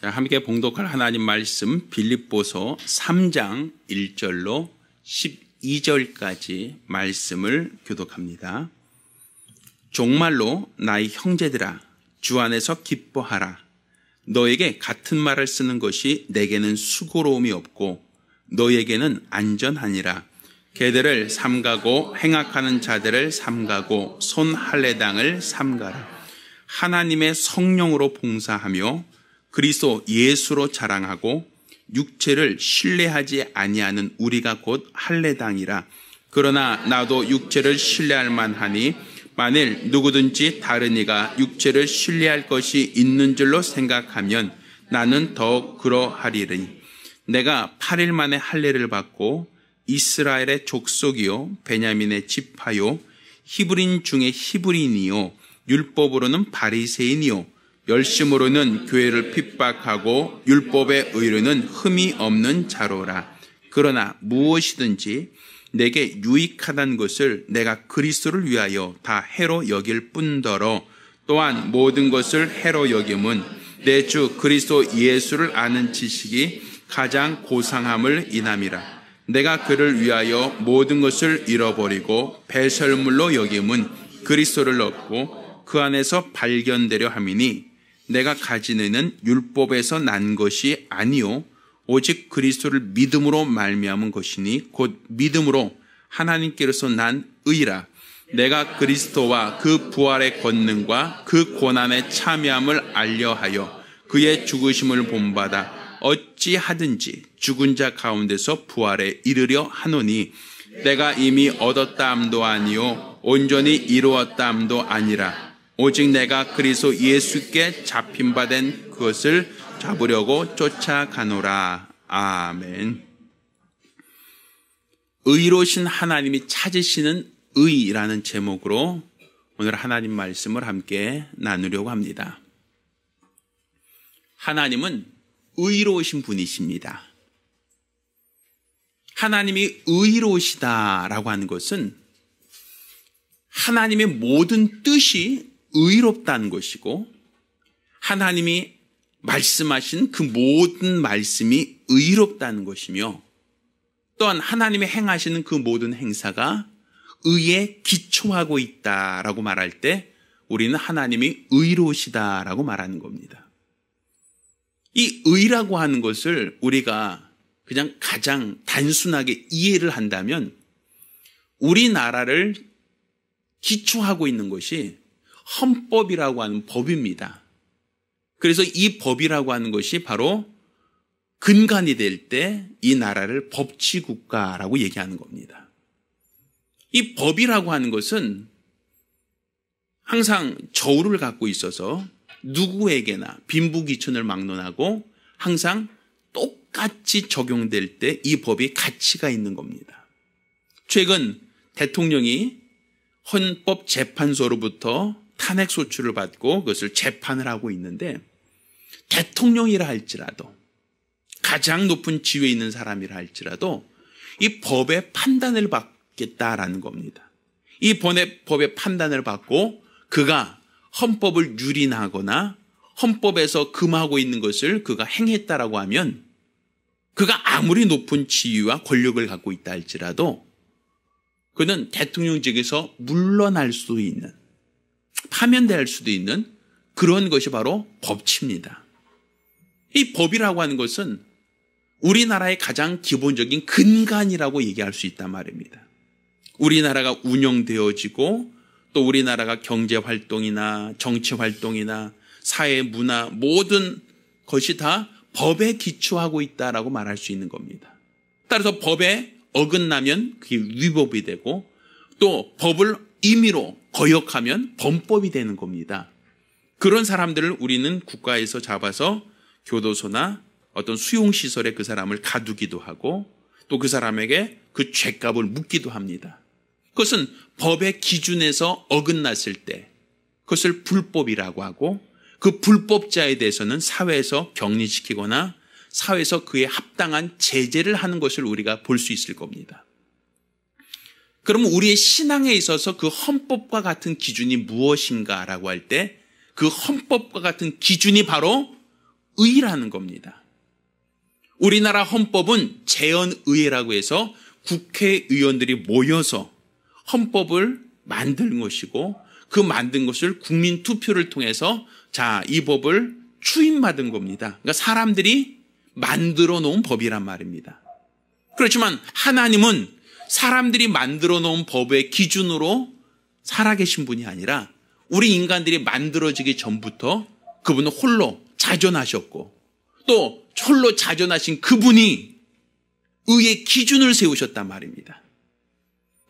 자, 함께 봉독할 하나님 말씀 빌립보서 3장 1절로 12절까지 말씀을 교독합니다. 종말로 나의 형제들아 주 안에서 기뻐하라. 너에게 같은 말을 쓰는 것이 내게는 수고로움이 없고 너에게는 안전하니라. 개들을 삼가고 행악하는 자들을 삼가고 손 할례당을 삼가라. 하나님의 성령으로 봉사하며 그리스도 예수로 자랑하고 육체를 신뢰하지 아니하는 우리가 곧 할례당이라. 그러나 나도 육체를 신뢰할 만하니 만일 누구든지 다른 이가 육체를 신뢰할 것이 있는 줄로 생각하면 나는 더욱 그러하리니 내가 8일 만에 할례를 받고 이스라엘의 족속이요 베냐민의 지파요 히브리인 중에 히브리인이요 율법으로는 바리새인이요 열심으로는 교회를 핍박하고 율법의 의로는 흠이 없는 자로라. 그러나 무엇이든지 내게 유익하다는 것을 내가 그리스도를 위하여 다 해로 여길 뿐더러 또한 모든 것을 해로 여김은 내 주 그리스도 예수를 아는 지식이 가장 고상함을 인함이라. 내가 그를 위하여 모든 것을 잃어버리고 배설물로 여김은 그리스도를 얻고 그 안에서 발견되려 함이니 내가 가진 의는 율법에서 난 것이 아니요 오직 그리스도를 믿음으로 말미암은 것이니 곧 믿음으로 하나님께로서 난 의라. 내가 그리스도와 그 부활의 권능과 그 고난의 참여함을 알려하여 그의 죽으심을 본받아 어찌하든지 죽은 자 가운데서 부활에 이르려 하노니 내가 이미 얻었다함도 아니요 온전히 이루었다함도 아니라 오직 내가 그리스도 예수께 잡힌 바 된 그것을 잡으려고 쫓아가노라. 아멘. 의로우신 하나님이 찾으시는 의라는 제목으로 오늘 하나님 말씀을 함께 나누려고 합니다. 하나님은 의로우신 분이십니다. 하나님이 의로우시다라고 하는 것은 하나님의 모든 뜻이 의롭다는 것이고 하나님이 말씀하신 그 모든 말씀이 의롭다는 것이며 또한 하나님이 행하시는 그 모든 행사가 의에 기초하고 있다라고 말할 때 우리는 하나님이 의로우시다라고 말하는 겁니다. 이 의라고 하는 것을 우리가 그냥 가장 단순하게 이해를 한다면 우리나라를 기초하고 있는 것이 헌법이라고 하는 법입니다. 그래서 이 법이라고 하는 것이 바로 근간이 될 때 이 나라를 법치국가라고 얘기하는 겁니다. 이 법이라고 하는 것은 항상 저울을 갖고 있어서 누구에게나 빈부귀천을 막론하고 항상 똑같이 적용될 때 이 법이 가치가 있는 겁니다. 최근 대통령이 헌법재판소로부터 탄핵소추를 받고 그것을 재판을 하고 있는데 대통령이라 할지라도 가장 높은 지위에 있는 사람이라 할지라도 이 법의 판단을 받겠다라는 겁니다. 이 법의 판단을 받고 그가 헌법을 유린하거나 헌법에서 금하고 있는 것을 그가 행했다라고 하면 그가 아무리 높은 지위와 권력을 갖고 있다 할지라도 그는 대통령직에서 물러날 수도 있는, 파면될 수도 있는 그런 것이 바로 법치입니다. 이 법이라고 하는 것은 우리나라의 가장 기본적인 근간이라고 얘기할 수 있단 말입니다. 우리나라가 운영되어지고 또 우리나라가 경제활동이나 정치활동이나 사회, 문화 모든 것이 다 법에 기초하고 있다라고 말할 수 있는 겁니다. 따라서 법에 어긋나면 그게 위법이 되고 또 법을 임의로 거역하면 범법이 되는 겁니다. 그런 사람들을 우리는 국가에서 잡아서 교도소나 어떤 수용시설에 그 사람을 가두기도 하고 또 그 사람에게 그 죄값을 묻기도 합니다. 그것은 법의 기준에서 어긋났을 때 그것을 불법이라고 하고 그 불법자에 대해서는 사회에서 격리시키거나 사회에서 그에 합당한 제재를 하는 것을 우리가 볼 수 있을 겁니다. 그러면 우리의 신앙에 있어서 그 헌법과 같은 기준이 무엇인가라고 할 때 그 헌법과 같은 기준이 바로 불의라는 겁니다. 우리나라 헌법은 재헌의회라고 해서 국회의원들이 모여서 헌법을 만든 것이고 그 만든 것을 국민 투표를 통해서 자, 이 법을 추인받은 겁니다. 그러니까 사람들이 만들어 놓은 법이란 말입니다. 그렇지만 하나님은 사람들이 만들어 놓은 법의 기준으로 살아계신 분이 아니라 우리 인간들이 만들어지기 전부터 그분은 홀로 자존하셨고 또 홀로 자존하신 그분이 의의 기준을 세우셨단 말입니다.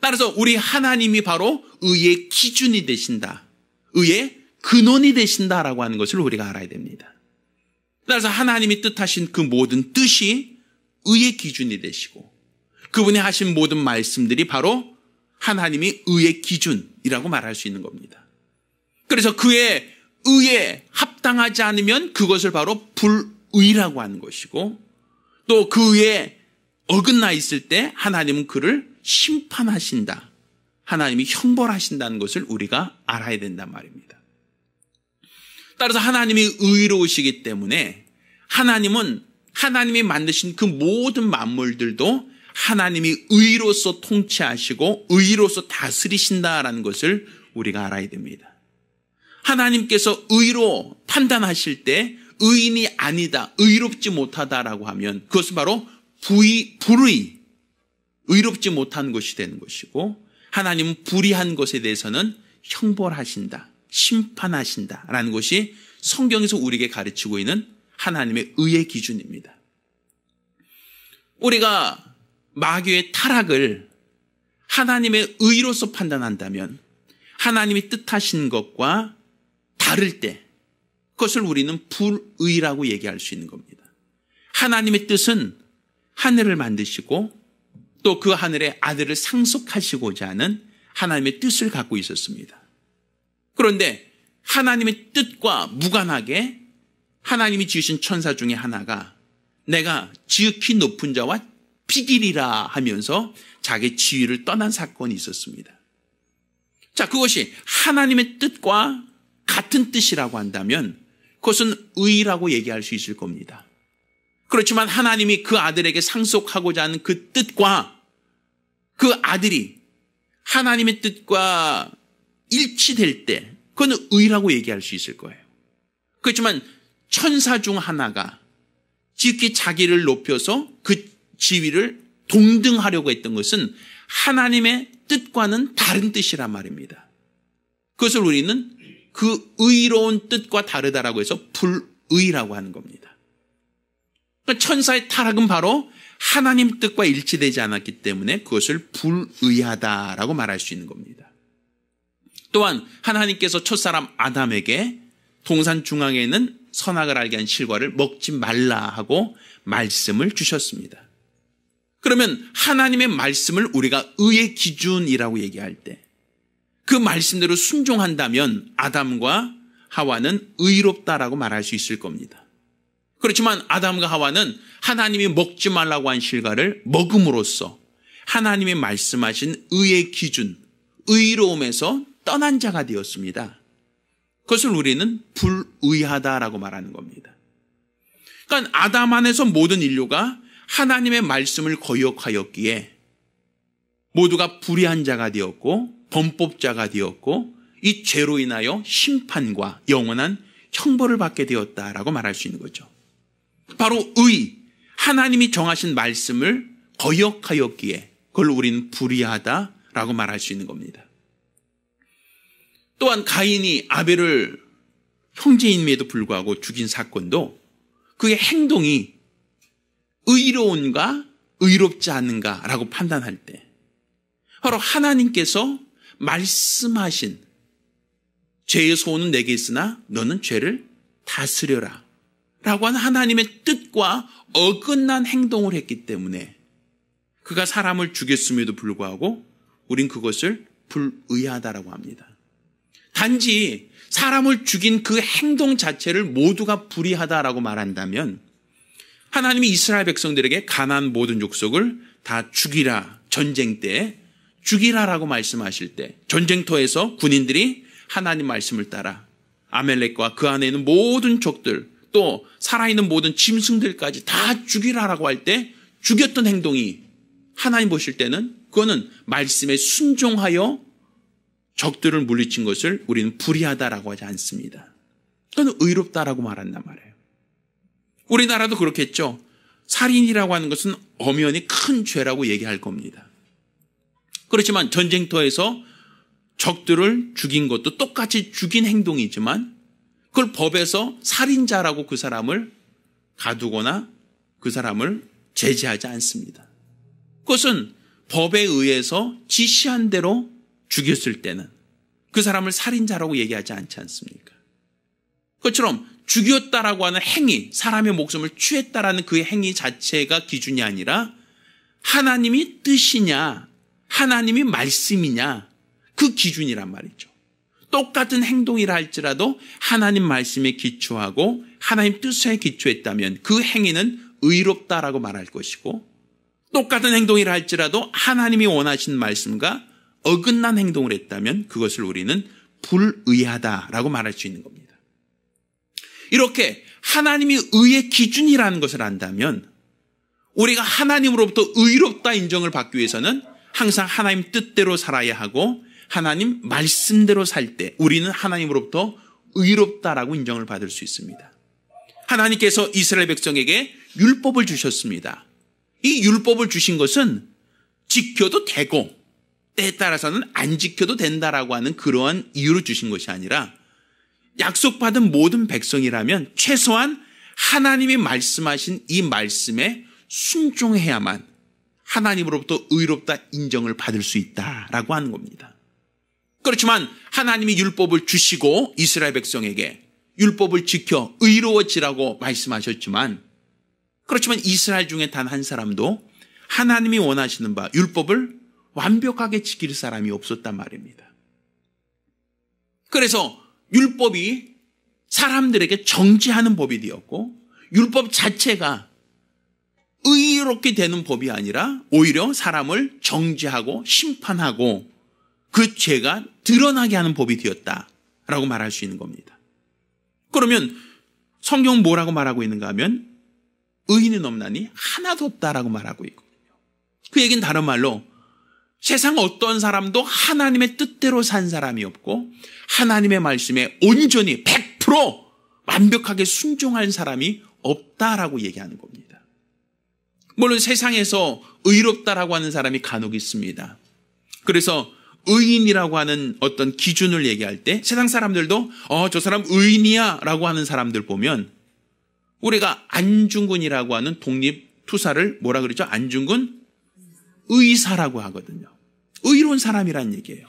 따라서 우리 하나님이 바로 의의 기준이 되신다. 의의 근원이 되신다라고 하는 것을 우리가 알아야 됩니다. 따라서 하나님이 뜻하신 그 모든 뜻이 의의 기준이 되시고 그분이 하신 모든 말씀들이 바로 하나님이 의의 기준이라고 말할 수 있는 겁니다. 그래서 그의 의에 합당하지 않으면 그것을 바로 불의라고 하는 것이고 또 그 의에 어긋나 있을 때 하나님은 그를 심판하신다. 하나님이 형벌하신다는 것을 우리가 알아야 된단 말입니다. 따라서 하나님이 의로우시기 때문에 하나님은 하나님이 만드신 그 모든 만물들도 하나님이 의로서 통치하시고 의로서 다스리신다라는 것을 우리가 알아야 됩니다. 하나님께서 의로 판단하실 때 의인이 아니다, 의롭지 못하다라고 하면 그것은 바로 불의, 의롭지 못한 것이 되는 것이고 하나님은 불의한 것에 대해서는 형벌하신다, 심판하신다라는 것이 성경에서 우리에게 가르치고 있는 하나님의 의의 기준입니다. 우리가 마귀의 타락을 하나님의 의로서 판단한다면 하나님이 뜻하신 것과 다를 때 그것을 우리는 불의라고 얘기할 수 있는 겁니다. 하나님의 뜻은 하늘을 만드시고 또 그 하늘에 아들을 상속하시고자 하는 하나님의 뜻을 갖고 있었습니다. 그런데 하나님의 뜻과 무관하게 하나님이 지으신 천사 중에 하나가 내가 지극히 높은 자와 비기리라 하면서 자기 지위를 떠난 사건이 있었습니다. 자, 그것이 하나님의 뜻과 같은 뜻이라고 한다면 그것은 의라고 얘기할 수 있을 겁니다. 그렇지만 하나님이 그 아들에게 상속하고자 하는 그 뜻과 그 아들이 하나님의 뜻과 일치될 때 그건 의라고 얘기할 수 있을 거예요. 그렇지만 천사 중 하나가 지극히 자기를 높여서 그 지위를 동등하려고 했던 것은 하나님의 뜻과는 다른 뜻이란 말입니다. 그것을 우리는 그 의로운 뜻과 다르다라고 해서 불의라고 하는 겁니다. 그러니까 천사의 타락은 바로 하나님 뜻과 일치되지 않았기 때문에 그것을 불의하다라고 말할 수 있는 겁니다. 또한 하나님께서 첫사람 아담에게 동산 중앙에 있는 선악을 알게 한 실과를 먹지 말라 하고 말씀을 주셨습니다. 그러면 하나님의 말씀을 우리가 의의 기준이라고 얘기할 때 그 말씀대로 순종한다면 아담과 하와는 의롭다라고 말할 수 있을 겁니다. 그렇지만 아담과 하와는 하나님이 먹지 말라고 한 실과를 먹음으로써 하나님이 말씀하신 의의 기준, 의로움에서 떠난 자가 되었습니다. 그것을 우리는 불의하다라고 말하는 겁니다. 그러니까 아담 안에서 모든 인류가 하나님의 말씀을 거역하였기에 모두가 불의한 자가 되었고 범법자가 되었고 이 죄로 인하여 심판과 영원한 형벌을 받게 되었다라고 말할 수 있는 거죠. 바로 의, 하나님이 정하신 말씀을 거역하였기에 그걸 우리는 불의하다라고 말할 수 있는 겁니다. 또한 가인이 아벨을 형제임에도 불구하고 죽인 사건도 그의 행동이 의로운가 의롭지 않은가라고 판단할 때 바로 하나님께서 말씀하신 죄의 소원은 내게 있으나 너는 죄를 다스려라 라고 하는 하나님의 뜻과 어긋난 행동을 했기 때문에 그가 사람을 죽였음에도 불구하고 우린 그것을 불의하다라고 합니다. 단지 사람을 죽인 그 행동 자체를 모두가 불의하다라고 말한다면 하나님이 이스라엘 백성들에게 가나안 모든 족속을 다 죽이라, 전쟁 때 죽이라라고 말씀하실 때 전쟁터에서 군인들이 하나님 말씀을 따라 아멜렉과 그 안에 있는 모든 족들 또 살아있는 모든 짐승들까지 다 죽이라라고 할 때 죽였던 행동이 하나님 보실 때는 그거는 말씀에 순종하여 적들을 물리친 것을 우리는 불의하다라고 하지 않습니다. 그건 의롭다라고 말한단 말이에요. 우리나라도 그렇겠죠. 살인이라고 하는 것은 엄연히 큰 죄라고 얘기할 겁니다. 그렇지만 전쟁터에서 적들을 죽인 것도 똑같이 죽인 행동이지만 그걸 법에서 살인자라고 그 사람을 가두거나 그 사람을 제재하지 않습니다. 그것은 법에 의해서 지시한 대로 죽였을 때는 그 사람을 살인자라고 얘기하지 않지 않습니까? 그것처럼 죽였다라고 하는 행위, 사람의 목숨을 취했다라는 그 행위 자체가 기준이 아니라 하나님이 뜻이냐, 하나님이 말씀이냐, 그 기준이란 말이죠. 똑같은 행동이라 할지라도 하나님 말씀에 기초하고 하나님 뜻에 기초했다면 그 행위는 의롭다라고 말할 것이고, 똑같은 행동이라 할지라도 하나님이 원하신 말씀과 어긋난 행동을 했다면 그것을 우리는 불의하다라고 말할 수 있는 겁니다. 이렇게 하나님이 의의 기준이라는 것을 안다면 우리가 하나님으로부터 의롭다 인정을 받기 위해서는 항상 하나님 뜻대로 살아야 하고 하나님 말씀대로 살 때 우리는 하나님으로부터 의롭다라고 인정을 받을 수 있습니다. 하나님께서 이스라엘 백성에게 율법을 주셨습니다. 이 율법을 주신 것은 지켜도 되고 때에 따라서는 안 지켜도 된다라고 하는 그러한 이유로 주신 것이 아니라 약속받은 모든 백성이라면 최소한 하나님이 말씀하신 이 말씀에 순종해야만 하나님으로부터 의롭다 인정을 받을 수 있다라고 하는 겁니다. 그렇지만 하나님이 율법을 주시고 이스라엘 백성에게 율법을 지켜 의로워지라고 말씀하셨지만 그렇지만 이스라엘 중에 단 한 사람도 하나님이 원하시는 바 율법을 완벽하게 지킬 사람이 없었단 말입니다. 그래서 율법이 사람들에게 정죄하는 법이 되었고 율법 자체가 의롭게 되는 법이 아니라 오히려 사람을 정죄하고 심판하고 그 죄가 드러나게 하는 법이 되었다라고 말할 수 있는 겁니다. 그러면 성경은 뭐라고 말하고 있는가 하면 의인은 없나니 하나도 없다라고 말하고 있거든요. 그 얘기는 다른 말로 세상 어떤 사람도 하나님의 뜻대로 산 사람이 없고 하나님의 말씀에 온전히 100% 완벽하게 순종한 사람이 없다라고 얘기하는 겁니다. 물론 세상에서 의롭다라고 하는 사람이 간혹 있습니다. 그래서 의인이라고 하는 어떤 기준을 얘기할 때 세상 사람들도 저 사람 의인이야 라고 하는 사람들 보면 우리가 안중근이라고 하는 독립투사를 뭐라 그러죠? 안중근 의사라고 하거든요. 의로운 사람이란 얘기예요.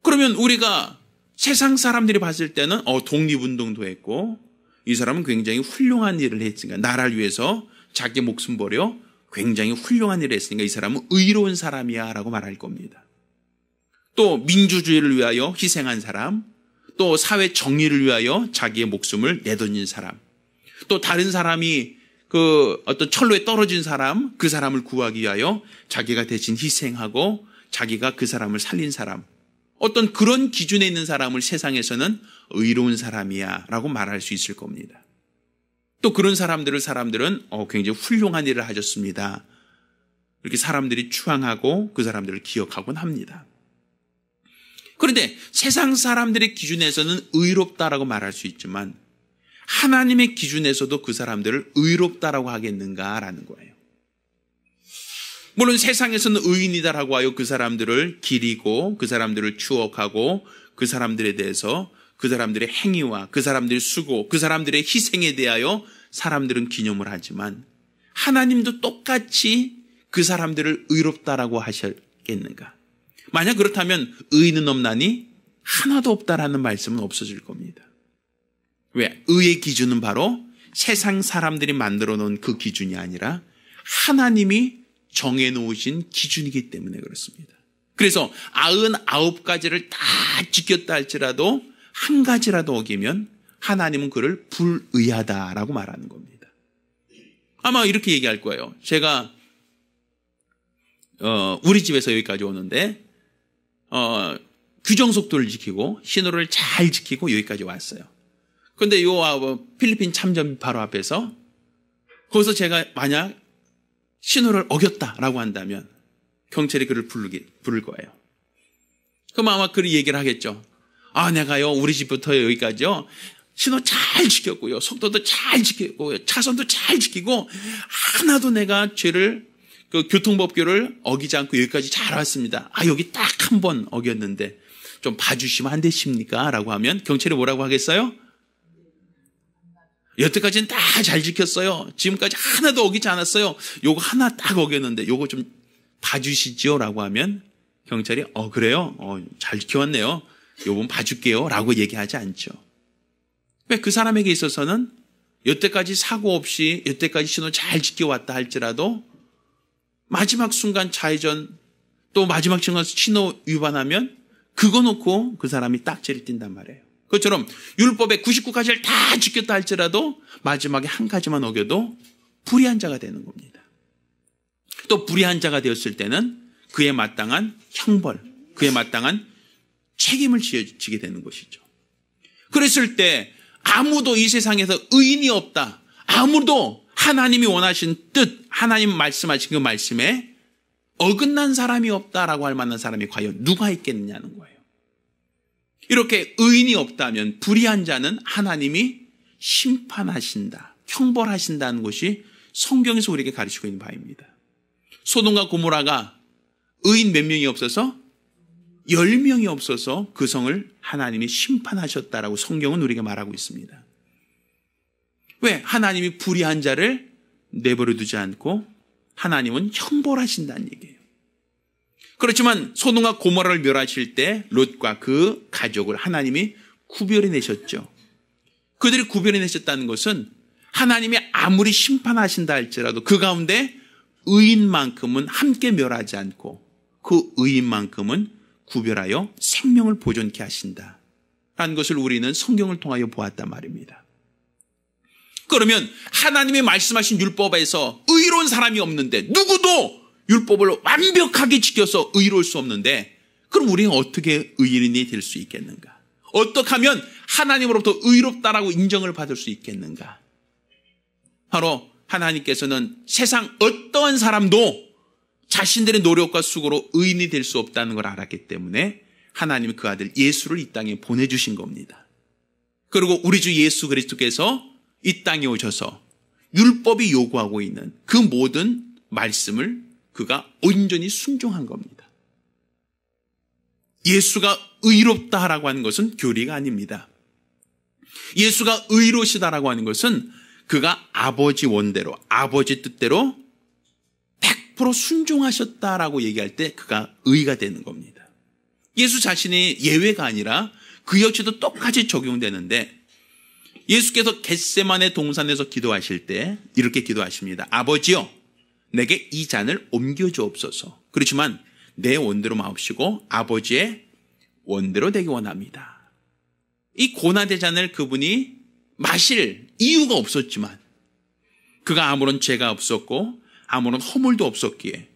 그러면 우리가 세상 사람들이 봤을 때는 독립운동도 했고 이 사람은 굉장히 훌륭한 일을 했으니까 나라를 위해서 자기 목숨 버려 굉장히 훌륭한 일을 했으니까 이 사람은 의로운 사람이야 라고 말할 겁니다. 또 민주주의를 위하여 희생한 사람, 또 사회 정의를 위하여 자기의 목숨을 내던진 사람, 또 다른 사람이 그 어떤 철로에 떨어진 사람, 그 사람을 구하기 위하여 자기가 대신 희생하고 자기가 그 사람을 살린 사람, 어떤 그런 기준에 있는 사람을 세상에서는 의로운 사람이야 라고 말할 수 있을 겁니다. 또 그런 사람들은 굉장히 훌륭한 일을 하셨습니다. 이렇게 사람들이 추앙하고 그 사람들을 기억하곤 합니다. 그런데 세상 사람들의 기준에서는 의롭다라고 말할 수 있지만 하나님의 기준에서도 그 사람들을 의롭다라고 하겠는가라는 거예요. 물론 세상에서는 의인이다라고 하여 그 사람들을 기리고 그 사람들을 추억하고 그 사람들에 대해서 그 사람들의 행위와 그 사람들의 수고, 그 사람들의 희생에 대하여 사람들은 기념을 하지만 하나님도 똑같이 그 사람들을 의롭다라고 하셨겠는가? 만약 그렇다면 의인은 없나니 하나도 없다라는 말씀은 없어질 겁니다. 왜? 의의 기준은 바로 세상 사람들이 만들어 놓은 그 기준이 아니라 하나님이 정해놓으신 기준이기 때문에 그렇습니다. 그래서 99가지를 다 지켰다 할지라도 한 가지라도 어기면 하나님은 그를 불의하다라고 말하는 겁니다. 아마 이렇게 얘기할 거예요. 제가 우리 집에서 여기까지 오는데 규정 속도를 지키고 신호를 잘 지키고 여기까지 왔어요. 근데 요 필리핀 참전 바로 앞에서 거기서 제가 만약 신호를 어겼다라고 한다면 경찰이 그를 부를 거예요. 그럼 아마 그 얘기를 하겠죠. 내가요, 우리 집부터 여기까지요, 신호 잘 지켰고요, 속도도 잘 지켰고요, 차선도 잘 지키고, 하나도 내가 죄를, 교통법규를 어기지 않고 여기까지 잘 왔습니다. 여기 딱 한 번 어겼는데, 좀 봐주시면 안 되십니까? 라고 하면 경찰이 뭐라고 하겠어요? 여태까지는 다 잘 지켰어요. 지금까지 하나도 어기지 않았어요. 요거 하나 딱 어겼는데 요거 좀 봐주시죠 라고 하면 경찰이 그래요? 잘 지켜왔네요. 요번 봐줄게요 라고 얘기하지 않죠. 왜? 그 사람에게 있어서는 여태까지 사고 없이 여태까지 신호 잘 지켜왔다 할지라도 마지막 순간 좌회전 또 마지막 순간 신호 위반하면 그거 놓고 그 사람이 딱지를 띈단 말이에요. 그것처럼 율법의 99가지를 다 지켰다 할지라도 마지막에 한 가지만 어겨도 불의한 자가 되는 겁니다. 또 불의한 자가 되었을 때는 그에 마땅한 형벌, 그에 마땅한 책임을 지게 되는 것이죠. 그랬을 때 아무도 이 세상에서 의인이 없다. 아무도 하나님이 원하신 뜻, 하나님 말씀하신 그 말씀에 어긋난 사람이 없다라고 할 만한 사람이 과연 누가 있겠느냐는 거예요. 이렇게 의인이 없다면 불의한 자는 하나님이 심판하신다, 형벌하신다는 것이 성경에서 우리에게 가르치고 있는 바입니다. 소돔과 고모라가 의인 몇 명이 없어서 10명이 없어서 그 성을 하나님이 심판하셨다라고 성경은 우리에게 말하고 있습니다. 왜? 하나님이 불의한 자를 내버려 두지 않고 하나님은 형벌하신다는 얘기예요. 그렇지만 소돔과 고모라를 멸하실 때 롯과 그 가족을 하나님이 구별해 내셨죠. 그들이 구별해 내셨다는 것은 하나님이 아무리 심판하신다 할지라도 그 가운데 의인만큼은 함께 멸하지 않고 그 의인만큼은 구별하여 생명을 보존케 하신다라는 것을 우리는 성경을 통하여 보았단 말입니다. 그러면 하나님이 말씀하신 율법에서 의로운 사람이 없는데 누구도 율법을 완벽하게 지켜서 의로울 수 없는데 그럼 우리는 어떻게 의인이 될 수 있겠는가? 어떻게 하면 하나님으로부터 의롭다라고 인정을 받을 수 있겠는가? 바로 하나님께서는 세상 어떠한 사람도 자신들의 노력과 수고로 의인이 될 수 없다는 걸 알았기 때문에 하나님은 그 아들 예수를 이 땅에 보내주신 겁니다. 그리고 우리 주 예수 그리스도께서 이 땅에 오셔서 율법이 요구하고 있는 그 모든 말씀을 그가 온전히 순종한 겁니다. 예수가 의롭다라고 하는 것은 교리가 아닙니다. 예수가 의로우시다라고 하는 것은 그가 아버지 원대로, 아버지 뜻대로 100% 순종하셨다라고 얘기할 때 그가 의가 되는 겁니다. 예수 자신이 예외가 아니라 그 역시도 똑같이 적용되는데 예수께서 겟세마네 동산에서 기도하실 때 이렇게 기도하십니다. 아버지여, 내게 이 잔을 옮겨주옵소서. 그렇지만 내 원대로 마옵시고 아버지의 원대로 되기 원합니다. 이 고난의 잔을 그분이 마실 이유가 없었지만 그가 아무런 죄가 없었고 아무런 허물도 없었기에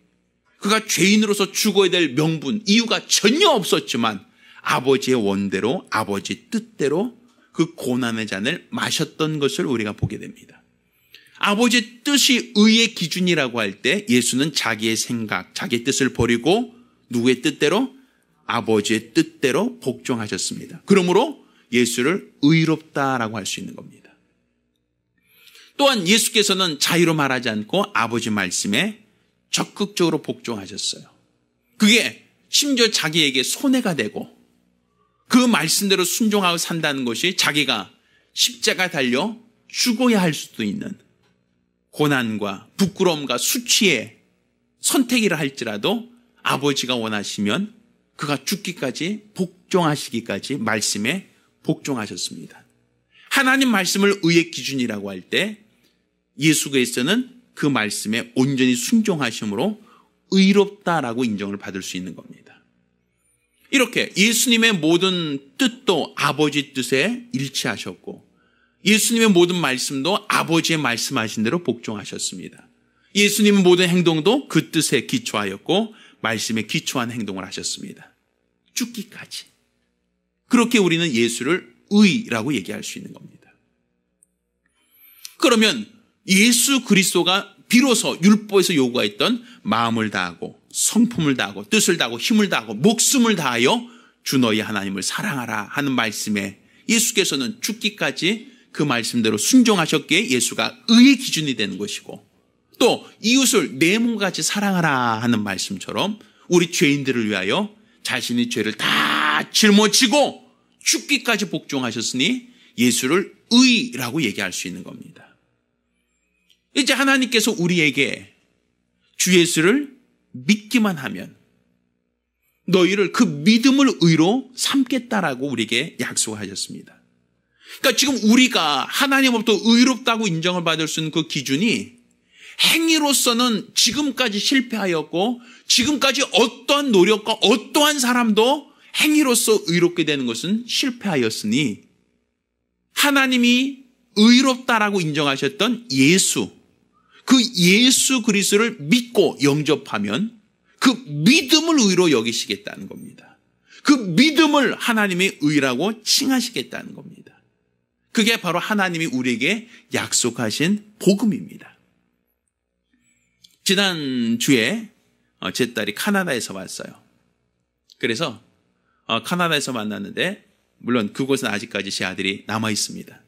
그가 죄인으로서 죽어야 될 명분, 이유가 전혀 없었지만 아버지의 원대로, 아버지 뜻대로 그 고난의 잔을 마셨던 것을 우리가 보게 됩니다. 아버지의 뜻이 의의 기준이라고 할 때 예수는 자기의 생각, 자기의 뜻을 버리고 누구의 뜻대로? 아버지의 뜻대로 복종하셨습니다. 그러므로 예수를 의롭다라고 할 수 있는 겁니다. 또한 예수께서는 자유로 말하지 않고 아버지 말씀에 적극적으로 복종하셨어요. 그게 심지어 자기에게 손해가 되고 그 말씀대로 순종하고 산다는 것이 자기가 십자가 달려 죽어야 할 수도 있는 고난과 부끄러움과 수치의 선택이라 할지라도 아버지가 원하시면 그가 죽기까지 복종하시기까지 말씀에 복종하셨습니다. 하나님 말씀을 의의 기준이라고 할 때 예수 그리스도는 그 말씀에 온전히 순종하심으로 의롭다라고 인정을 받을 수 있는 겁니다. 이렇게 예수님의 모든 뜻도 아버지 뜻에 일치하셨고 예수님의 모든 말씀도 아버지의 말씀하신 대로 복종하셨습니다. 예수님의 모든 행동도 그 뜻에 기초하였고 말씀에 기초한 행동을 하셨습니다. 죽기까지. 그렇게 우리는 예수를 의라고 얘기할 수 있는 겁니다. 그러면 예수 그리스도가 비로소 율법에서 요구했던 마음을 다하고 성품을 다하고 뜻을 다하고 힘을 다하고 목숨을 다하여 주 너희 하나님을 사랑하라 하는 말씀에 예수께서는 죽기까지 그 말씀대로 순종하셨기에 예수가 의의 기준이 되는 것이고, 또 이웃을 내 몸과 같이 사랑하라 하는 말씀처럼 우리 죄인들을 위하여 자신의 죄를 다 짊어지고 죽기까지 복종하셨으니 예수를 의라고 얘기할 수 있는 겁니다. 이제 하나님께서 우리에게 주 예수를 믿기만 하면 너희를 그 믿음을 의로 삼겠다라고 우리에게 약속하셨습니다. 그러니까 지금 우리가 하나님으로부터 의롭다고 인정을 받을 수 있는 그 기준이 행위로서는 지금까지 실패하였고, 지금까지 어떠한 노력과 어떠한 사람도 행위로서 의롭게 되는 것은 실패하였으니, 하나님이 의롭다라고 인정하셨던 예수, 그 예수 그리스도를 믿고 영접하면 그 믿음을 의로 여기시겠다는 겁니다. 그 믿음을 하나님의 의라고 칭하시겠다는 겁니다. 그게 바로 하나님이 우리에게 약속하신 복음입니다. 지난주에 제 딸이 카나다에서 왔어요. 그래서 카나다에서 만났는데, 물론 그곳은 아직까지 제 아들이 남아 있습니다.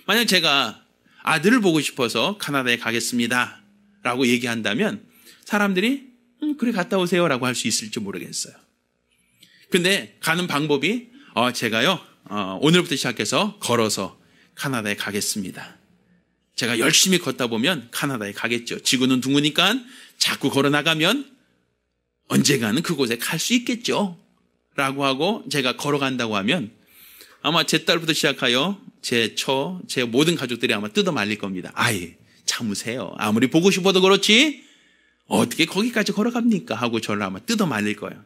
만약 제가 아들을 보고 싶어서 카나다에 가겠습니다 라고 얘기한다면 사람들이 그래 갔다 오세요 라고 할 수 있을지 모르겠어요. 근데 가는 방법이 제가요 오늘부터 시작해서 걸어서 카나다에 가겠습니다. 제가 열심히 걷다 보면 카나다에 가겠죠. 지구는 둥으니까 자꾸 걸어나가면 언젠가는 그곳에 갈 수 있겠죠 라고 하고 제가 걸어간다고 하면 아마 제 딸부터 시작하여 제 모든 가족들이 아마 뜯어 말릴 겁니다. 아이, 참으세요. 아무리 보고 싶어도 그렇지 어떻게 거기까지 걸어갑니까? 하고 저를 아마 뜯어 말릴 거예요.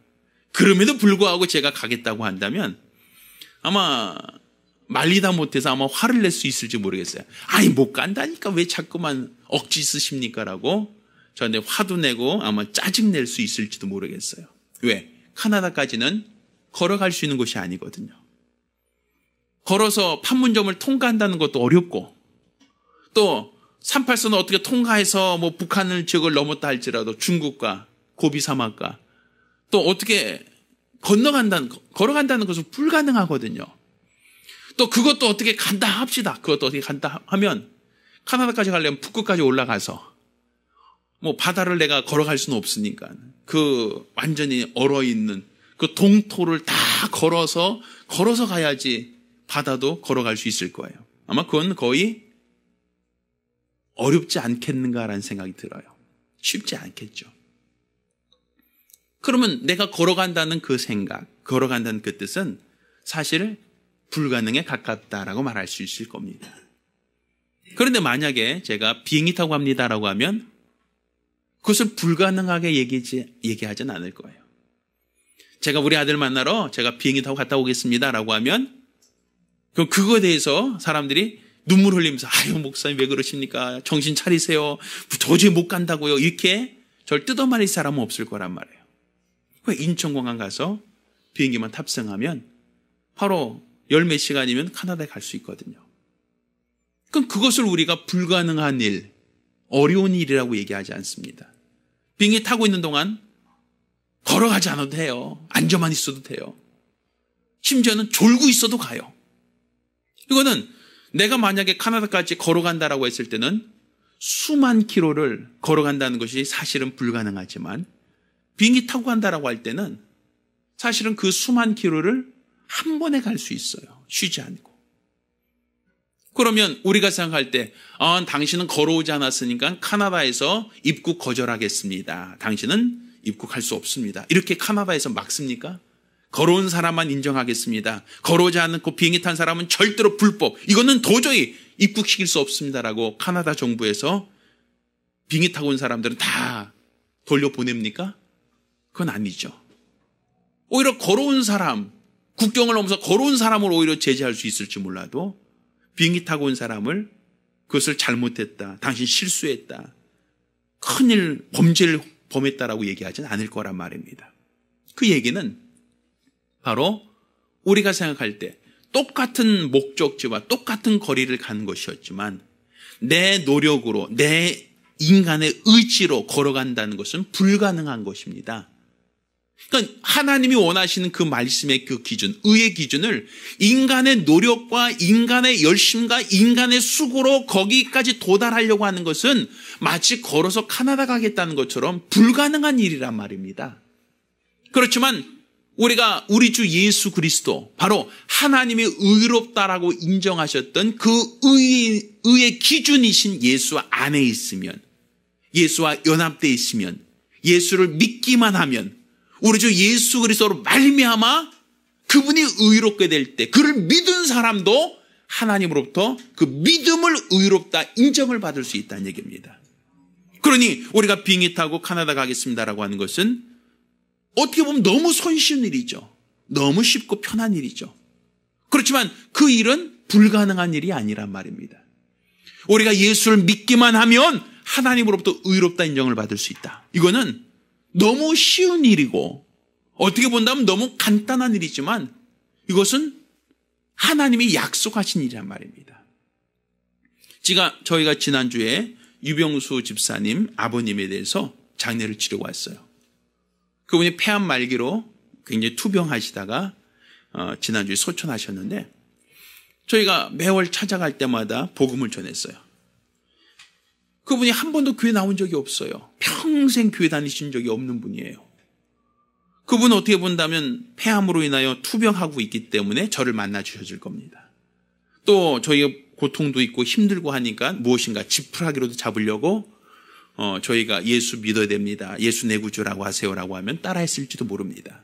그럼에도 불구하고 제가 가겠다고 한다면 아마 말리다 못해서 아마 화를 낼 수 있을지 모르겠어요. 아니, 못 간다니까 왜 자꾸만 억지 쓰십니까? 라고 저한테 화도 내고 아마 짜증 낼 수 있을지도 모르겠어요. 왜? 카나다까지는 걸어갈 수 있는 곳이 아니거든요. 걸어서 판문점을 통과한다는 것도 어렵고, 또 38선을 어떻게 통과해서 뭐 북한을 지역을 넘었다 할지라도 중국과 고비 사막과 또 어떻게 걸어간다는 것은 불가능하거든요. 또 그것도 어떻게 간다 합시다. 그것도 어떻게 간다 하면 카나다까지 가려면 북극까지 올라가서 뭐 바다를 내가 걸어갈 수는 없으니까 그 완전히 얼어있는 그 동토를 다 걸어서 가야지 바다도 걸어갈 수 있을 거예요. 아마 그건 거의 어렵지 않겠는가라는 생각이 들어요. 쉽지 않겠죠. 그러면 내가 걸어간다는 그 생각, 걸어간다는 그 뜻은 사실 불가능에 가깝다라고 말할 수 있을 겁니다. 그런데 만약에 제가 비행기 타고 갑니다라고 하면 그것을 불가능하게 얘기하진 않을 거예요. 제가 우리 아들 만나러 제가 비행기 타고 갔다 오겠습니다라고 하면 그럼 그거에 대해서 사람들이 눈물 흘리면서 아유 목사님 왜 그러십니까? 정신 차리세요. 도저히 못 간다고요. 이렇게 저를 뜯어말릴 사람은 없을 거란 말이에요. 인천공항 가서 비행기만 탑승하면 바로 열 몇 시간이면 카나다에 갈 수 있거든요. 그럼 그것을 우리가 불가능한 일, 어려운 일이라고 얘기하지 않습니다. 비행기 타고 있는 동안 걸어가지 않아도 돼요. 앉아만 있어도 돼요. 심지어는 졸고 있어도 가요. 이거는 내가 만약에 카나다까지 걸어간다라고 했을 때는 수만 킬로를 걸어간다는 것이 사실은 불가능하지만 비행기 타고 간다라고 할 때는 사실은 그 수만 킬로를 한 번에 갈 수 있어요. 쉬지 않고. 그러면 우리가 생각할 때 당신은 걸어오지 않았으니까 카나다에서 입국 거절하겠습니다. 당신은 입국할 수 없습니다. 이렇게 카나다에서 막습니까? 걸어온 사람만 인정하겠습니다. 걸어오지 않고 비행기 탄 사람은 절대로 불법. 이거는 도저히 입국시킬 수 없습니다라고 카나다 정부에서 비행기 타고 온 사람들은 다 돌려보냅니까? 그건 아니죠. 오히려 걸어온 사람, 국경을 넘어서 걸어온 사람을 오히려 제재할 수 있을지 몰라도 비행기 타고 온 사람을 그것을 잘못했다, 당신 실수했다, 큰일, 범죄를 범했다라고 얘기하지는 않을 거란 말입니다. 그 얘기는 바로 우리가 생각할 때 똑같은 목적지와 똑같은 거리를 간 것이었지만 내 노력으로, 내 인간의 의지로 걸어간다는 것은 불가능한 것입니다. 그러니까 하나님이 원하시는 그 말씀의 그 기준, 의의 기준을 인간의 노력과 인간의 열심과 인간의 수고로 거기까지 도달하려고 하는 것은 마치 걸어서 캐나다 가겠다는 것처럼 불가능한 일이란 말입니다. 그렇지만 우리가 우리 주 예수 그리스도, 바로 하나님이 의롭다라고 인정하셨던 그 의의 기준이신 예수 안에 있으면, 예수와 연합되어 있으면, 예수를 믿기만 하면, 우리 주 예수 그리스도로 말미암아 그분이 의롭게 될 때 그를 믿은 사람도 하나님으로부터 그 믿음을 의롭다 인정을 받을 수 있다는 얘기입니다. 그러니 우리가 비행기 타고 캐나다 가겠습니다라고 하는 것은 어떻게 보면 너무 손쉬운 일이죠. 너무 쉽고 편한 일이죠. 그렇지만 그 일은 불가능한 일이 아니란 말입니다. 우리가 예수를 믿기만 하면 하나님으로부터 의롭다 인정을 받을 수 있다. 이거는 너무 쉬운 일이고 어떻게 본다면 너무 간단한 일이지만 이것은 하나님이 약속하신 일이란 말입니다. 저희가 지난주에 유병수 집사님 아버님에 대해서 장례를 치르고 왔어요. 그분이 폐암 말기로 굉장히 투병하시다가 지난주에 소천하셨는데 저희가 매월 찾아갈 때마다 복음을 전했어요. 그분이 한 번도 교회 나온 적이 없어요. 평생 교회 다니신 적이 없는 분이에요. 그분은 어떻게 본다면 폐암으로 인하여 투병하고 있기 때문에 저를 만나 주셔줄 겁니다. 또 저희가 고통도 있고 힘들고 하니까 무엇인가 지푸라기로도 잡으려고 저희가 예수 믿어야 됩니다. 예수 내 구주라고 하세요라고 하면 따라했을지도 모릅니다.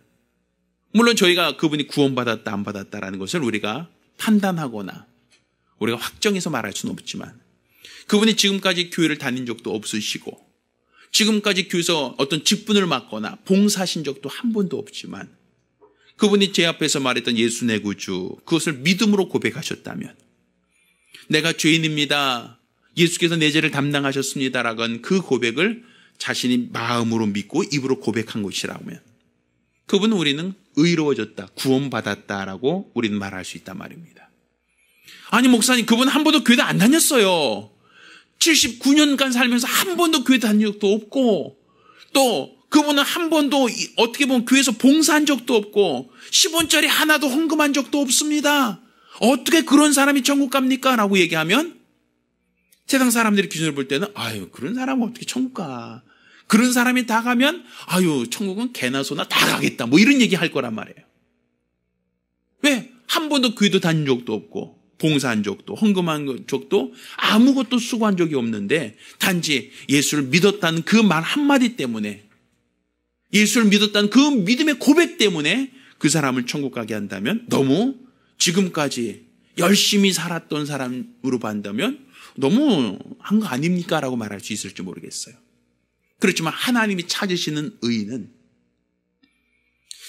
물론 저희가 그분이 구원받았다 안 받았다라는 것을 우리가 판단하거나 우리가 확정해서 말할 수는 없지만 그분이 지금까지 교회를 다닌 적도 없으시고 지금까지 교회에서 어떤 직분을 맡거나 봉사하신 적도 한 번도 없지만 그분이 제 앞에서 말했던 예수 내 구주, 그것을 믿음으로 고백하셨다면, 내가 죄인입니다, 예수께서 내 죄를 담당하셨습니다라고 한 그 고백을 자신이 마음으로 믿고 입으로 고백한 것이라면 그분은 우리는 의로워졌다, 구원받았다라고 우리는 말할 수 있단 말입니다. 아니 목사님, 그분 한 번도 교회 안 다녔어요. 79년간 살면서 한 번도 교회 다닌 적도 없고, 또 그분은 한 번도 어떻게 보면 교회에서 봉사한 적도 없고 10원짜리 하나도 헌금한 적도 없습니다. 어떻게 그런 사람이 천국 갑니까? 라고 얘기하면 세상 사람들의 기준을 볼 때는 아유, 그런 사람은 어떻게 천국 가? 그런 사람이 다 가면 아유, 천국은 개나 소나 다 가겠다, 뭐 이런 얘기 할 거란 말이에요. 왜? 한 번도 교회도 다닌 적도 없고 봉사한 적도 헌금한 적도 아무것도 수고한 적이 없는데 단지 예수를 믿었다는 그 말 한마디 때문에, 예수를 믿었다는 그 믿음의 고백 때문에 그 사람을 천국 가게 한다면 너무 지금까지 열심히 살았던 사람으로 본다면 너무 한 거 아닙니까? 라고 말할 수 있을지 모르겠어요. 그렇지만 하나님이 찾으시는 의인은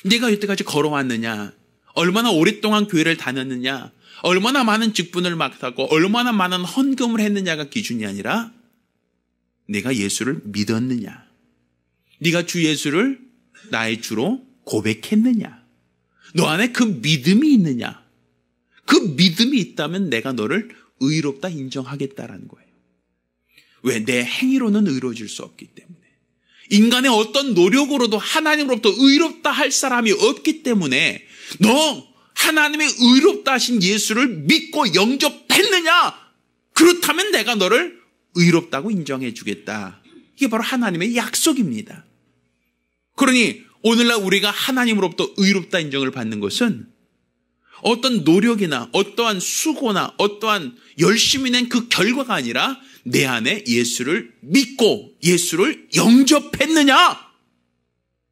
내가 여태까지 걸어왔느냐, 얼마나 오랫동안 교회를 다녔느냐, 얼마나 많은 직분을 맡았고 얼마나 많은 헌금을 했느냐가 기준이 아니라 내가 예수를 믿었느냐, 네가 주 예수를 나의 주로 고백했느냐, 너 안에 그 믿음이 있느냐, 그 믿음이 있다면 내가 너를 의롭다 인정하겠다라는 거예요. 왜? 내 행위로는 의로워질 수 없기 때문에, 인간의 어떤 노력으로도 하나님으로부터 의롭다 할 사람이 없기 때문에 너 하나님의 의롭다 하신 예수를 믿고 영접했느냐? 그렇다면 내가 너를 의롭다고 인정해 주겠다. 이게 바로 하나님의 약속입니다. 그러니 오늘날 우리가 하나님으로부터 의롭다 인정을 받는 것은 어떤 노력이나 어떠한 수고나 어떠한 열심히 낸 그 결과가 아니라 내 안에 예수를 믿고 예수를 영접했느냐?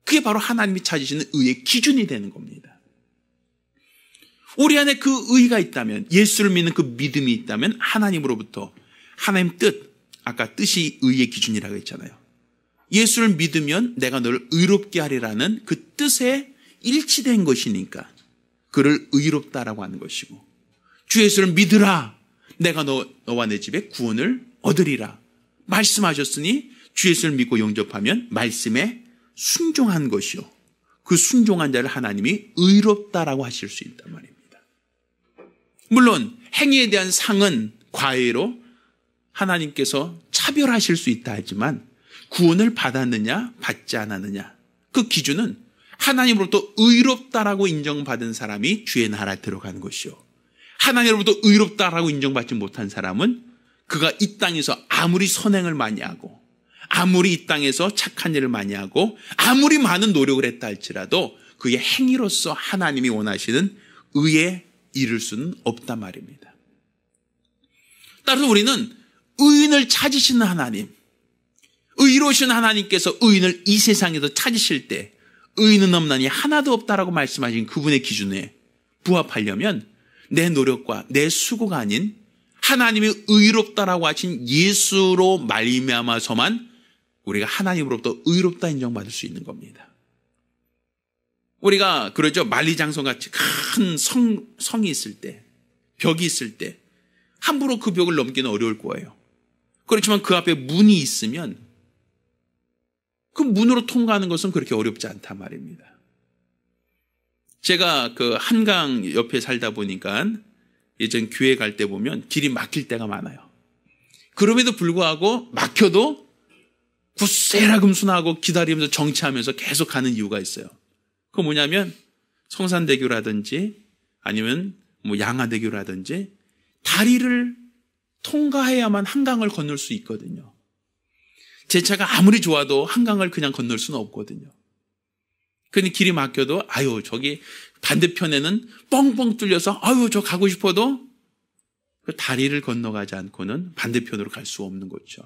그게 바로 하나님이 찾으시는 의의 기준이 되는 겁니다. 우리 안에 그 의가 있다면, 예수를 믿는 그 믿음이 있다면 하나님으로부터 하나님 뜻, 아까 뜻이 의의 기준이라고 했잖아요. 예수를 믿으면 내가 너를 의롭게 하리라는 그 뜻에 일치된 것이니까 그를 의롭다라고 하는 것이고, 주 예수를 믿으라, 내가 너와 내 집에 구원을 얻으리라 말씀하셨으니 주 예수를 믿고 영접하면 말씀에 순종한 것이요, 그 순종한 자를 하나님이 의롭다라고 하실 수 있단 말입니다. 물론 행위에 대한 상은 과외로 하나님께서 차별하실 수 있다 하지만 구원을 받았느냐 받지 않았느냐 그 기준은 하나님으로부터 의롭다라고 인정받은 사람이 주의 나라에 들어가는 것이요, 하나님으로부터 의롭다라고 인정받지 못한 사람은 그가 이 땅에서 아무리 선행을 많이 하고 아무리 이 땅에서 착한 일을 많이 하고 아무리 많은 노력을 했다 할지라도 그의 행위로서 하나님이 원하시는 의에 이를 수는 없단 말입니다. 따라서 우리는 의인을 찾으시는 하나님, 의로우신 하나님께서 의인을 이 세상에서 찾으실 때 의인은 없나니 하나도 없다라고 말씀하신 그분의 기준에 부합하려면 내 노력과 내 수고가 아닌 하나님이 의롭다라고 하신 예수로 말미암아서만 우리가 하나님으로부터 의롭다 인정받을 수 있는 겁니다. 우리가 그러죠. 만리장성같이 큰 성이 있을 때, 벽이 있을 때 함부로 그 벽을 넘기는 어려울 거예요. 그렇지만 그 앞에 문이 있으면 그 문으로 통과하는 것은 그렇게 어렵지 않단 말입니다. 제가 그 한강 옆에 살다 보니까 예전 교회 갈 때 보면 길이 막힐 때가 많아요. 그럼에도 불구하고 막혀도 굳세라금순하고 기다리면서 정치하면서 계속 가는 이유가 있어요. 그거 뭐냐면 성산대교라든지 아니면 뭐 양화대교라든지 다리를 통과해야만 한강을 건널 수 있거든요. 제 차가 아무리 좋아도 한강을 그냥 건널 수는 없거든요. 근데 길이 막혀도 아유 저기 반대편에는 뻥뻥 뚫려서 아유 저 가고 싶어도 그 다리를 건너가지 않고는 반대편으로 갈 수 없는 거죠.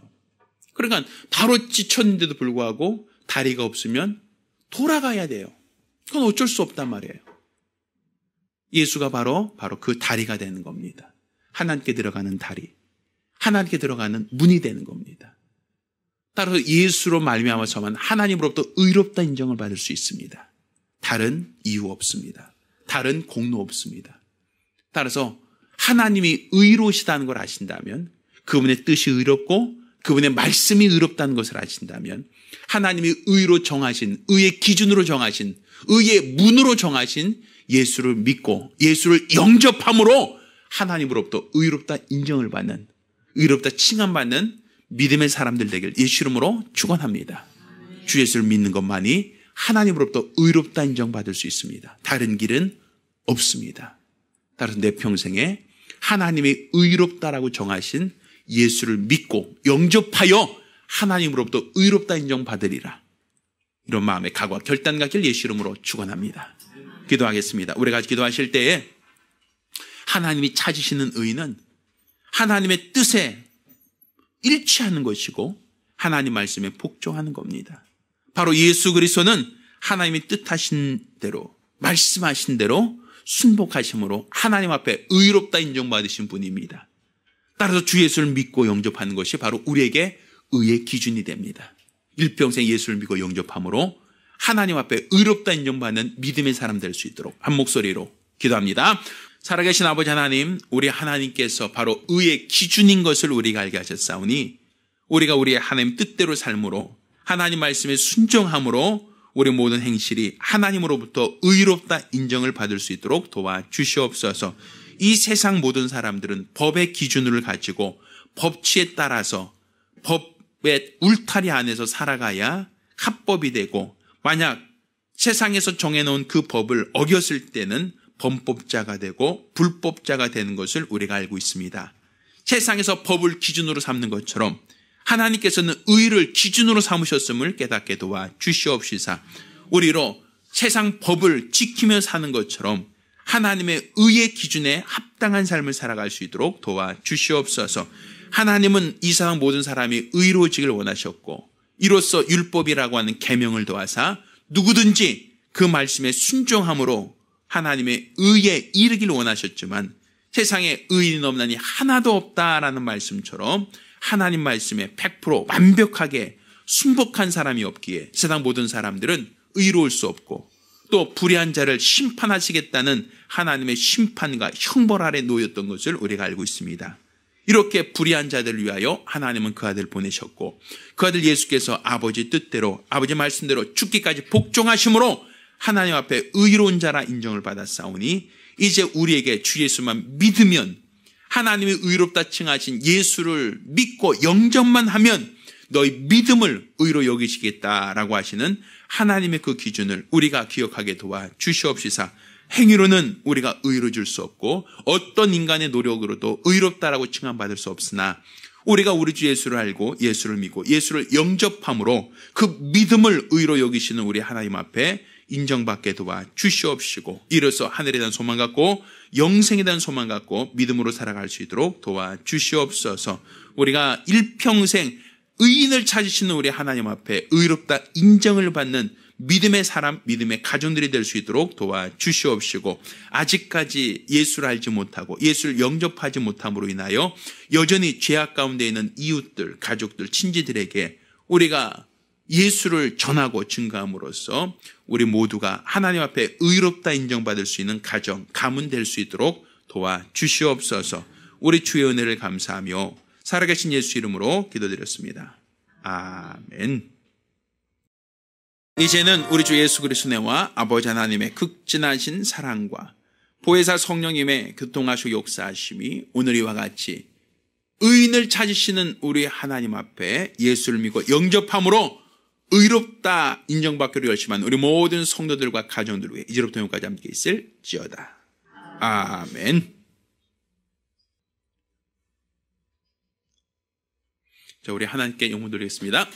그러니까 바로 지쳤는데도 불구하고 다리가 없으면 돌아가야 돼요. 그건 어쩔 수 없단 말이에요. 예수가 바로 그 다리가 되는 겁니다. 하나님께 들어가는 다리, 하나님께 들어가는 문이 되는 겁니다. 따라서 예수로 말미암아서만 하나님으로부터 의롭다 인정을 받을 수 있습니다. 다른 이유 없습니다. 다른 공로 없습니다. 따라서 하나님이 의로우시다는 걸 아신다면, 그분의 뜻이 의롭고 그분의 말씀이 의롭다는 것을 아신다면, 하나님이 의로 정하신, 의의 기준으로 정하신, 의의 문으로 정하신 예수를 믿고 예수를 영접함으로 하나님으로부터 의롭다 인정을 받는, 의롭다 칭함받는 믿음의 사람들 되길 예수 이름으로 축원합니다. 주 예수를 믿는 것만이 하나님으로부터 의롭다 인정받을 수 있습니다. 다른 길은 없습니다. 따라서 내 평생에 하나님이 의롭다라고 정하신 예수를 믿고 영접하여 하나님으로부터 의롭다 인정받으리라. 이런 마음의 각오와 결단 갖길 예수 이름으로 축원합니다. 기도하겠습니다. 우리가 기도하실 때에 하나님이 찾으시는 의는 하나님의 뜻에 일치하는 것이고 하나님 말씀에 복종하는 겁니다. 바로 예수 그리스도는 하나님이 뜻하신 대로, 말씀하신 대로 순복하심으로 하나님 앞에 의롭다 인정받으신 분입니다. 따라서 주 예수를 믿고 영접하는 것이 바로 우리에게 의의 기준이 됩니다. 일평생 예수를 믿고 영접함으로 하나님 앞에 의롭다 인정받는 믿음의 사람 될 수 있도록 한 목소리로 기도합니다. 살아계신 아버지 하나님, 우리 하나님께서 바로 의의 기준인 것을 우리가 알게 하셨사오니 우리가 우리의 하나님 뜻대로 삶으로 하나님 말씀에 순종함으로 우리 모든 행실이 하나님으로부터 의롭다 인정을 받을 수 있도록 도와주시옵소서. 이 세상 모든 사람들은 법의 기준을 가지고 법치에 따라서 법의 울타리 안에서 살아가야 합법이 되고, 만약 세상에서 정해놓은 그 법을 어겼을 때는 범법자가 되고 불법자가 되는 것을 우리가 알고 있습니다. 세상에서 법을 기준으로 삼는 것처럼 하나님께서는 의를 기준으로 삼으셨음을 깨닫게 도와주시옵시사. 우리로 세상 법을 지키며 사는 것처럼 하나님의 의의 기준에 합당한 삶을 살아갈 수 있도록 도와주시옵소서. 하나님은 이 세상 모든 사람이 의로워지길 원하셨고 이로써 율법이라고 하는 계명을 도하사 누구든지 그 말씀에 순종함으로 하나님의 의에 이르기를 원하셨지만 세상에 의인은 없나니 하나도 없다라는 말씀처럼 하나님 말씀에 100% 완벽하게 순복한 사람이 없기에 세상 모든 사람들은 의로울 수 없고 또 불의한 자를 심판하시겠다는 하나님의 심판과 형벌 아래 놓였던 것을 우리가 알고 있습니다. 이렇게 불의한 자들을 위하여 하나님은 그 아들을 보내셨고 그 아들 예수께서 아버지 뜻대로 아버지 말씀대로 죽기까지 복종하심으로 하나님 앞에 의로운 자라 인정을 받았사오니 이제 우리에게 주 예수만 믿으면 하나님의 의롭다 칭하신 예수를 믿고 영접만 하면 너희 믿음을 의로 여기시겠다라고 하시는 하나님의 그 기준을 우리가 기억하게 도와 주시옵시사. 행위로는 우리가 의로워질 수 없고 어떤 인간의 노력으로도 의롭다라고 칭함받을 수 없으나 우리가 우리 주 예수를 알고 예수를 믿고 예수를 영접함으로 그 믿음을 의로 여기시는 우리 하나님 앞에 인정받게 도와 주시옵시고 이로써 하늘에 대한 소망 갖고 영생에 대한 소망 갖고 믿음으로 살아갈 수 있도록 도와 주시옵소서. 우리가 일평생 의인을 찾으시는 우리 하나님 앞에 의롭다 인정을 받는 믿음의 사람, 믿음의 가정들이 될 수 있도록 도와 주시옵시고 아직까지 예수를 알지 못하고 예수를 영접하지 못함으로 인하여 여전히 죄악 가운데 있는 이웃들, 가족들, 친지들에게 우리가 예수를 전하고 증거함으로써 우리 모두가 하나님 앞에 의롭다 인정받을 수 있는 가정, 가문 될 수 있도록 도와 주시옵소서. 우리 주의 은혜를 감사하며 살아계신 예수 이름으로 기도드렸습니다. 아멘. 이제는 우리 주 예수 그리스도의 은혜와 아버지 하나님의 극진하신 사랑과 보혜사 성령님의 교통하시고 역사하심이 오늘 이와 같이 의인을 찾으시는 우리 하나님 앞에 예수를 믿고 영접함으로 의롭다 인정받기로 열심한 우리 모든 성도들과 가정들 위해 이제부터 영까지 함께 있을지어다. 아멘. 자, 우리 하나님께 영광 돌리겠습니다.